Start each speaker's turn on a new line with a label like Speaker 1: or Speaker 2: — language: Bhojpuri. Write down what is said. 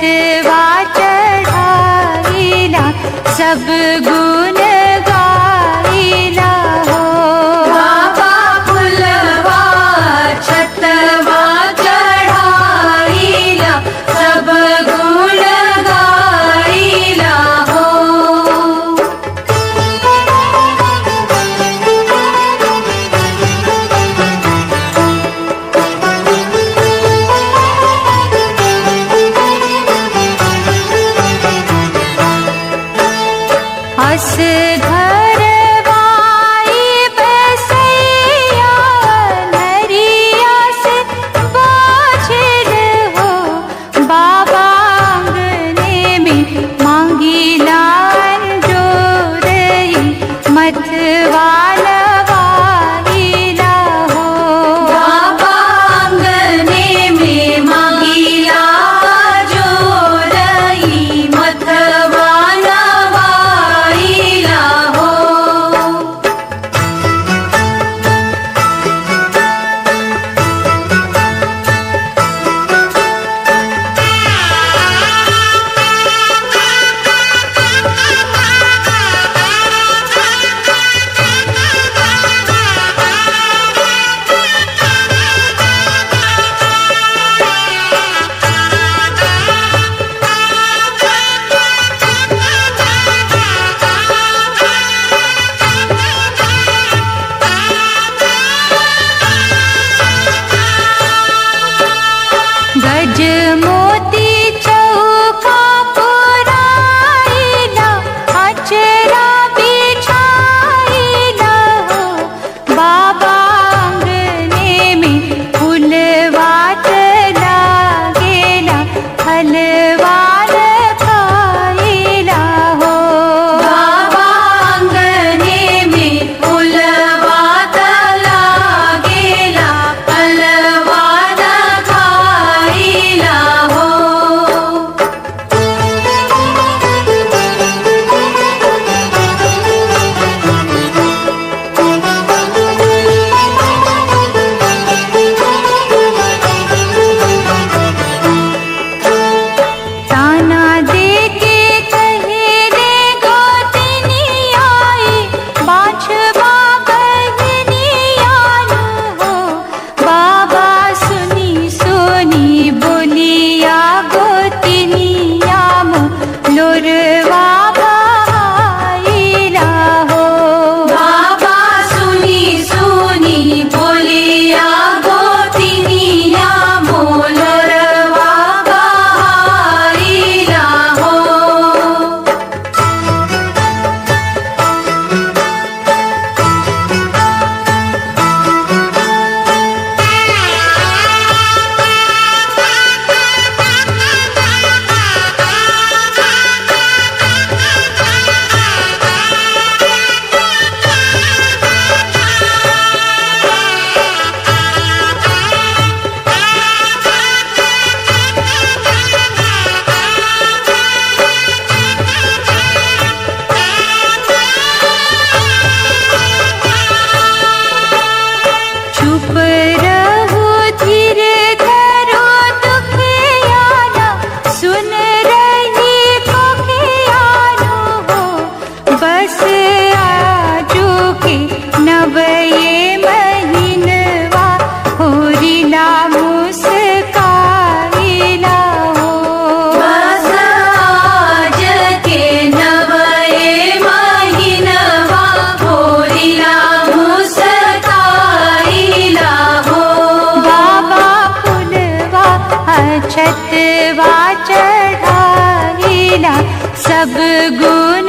Speaker 1: छतवा चढ़ाईला सब गुण गाईला हो।
Speaker 2: बाबा फुलवा छतवा चढ़ाईला सब गुण गाईला हो।
Speaker 1: अस घरवाई बसैया नरिया से बाझल हो। बाबा आंगने में मांगीला अंजोरई मथवा नवाईला हो।
Speaker 2: बाबा आंगने में मांगीला जोरई मथवा नवाईला हो।
Speaker 1: गज मोती चौका पुराईला अचरा बिछाईला हो। बाबा आंगने में फूलवा लागेला फलवा खाईला हो।
Speaker 2: बाबा आंगने में फुलवा लागेला फलवा खाईला हो।
Speaker 1: ताना देके कहे रे गोतनी आई बाछवा बहनी आनु हो। बाबा सुनी सुनी बोलिया गोतनिया लोरवा भाईला हो।
Speaker 2: बाबा सुनी सुनी बोलिया गोतिनिया मोलरवा बहाईला हो।
Speaker 1: चुप रहो धीर धरो दुखियाना सुन रही कोकियानो हो। बस आजू के नवये महीनवा होरिला मुस्काईला हो।
Speaker 2: बस आज के नवये महीनवा होरिला मुस्काईला हो।
Speaker 1: बाबा फुलवा छतवा चढ़ाईला सब गुण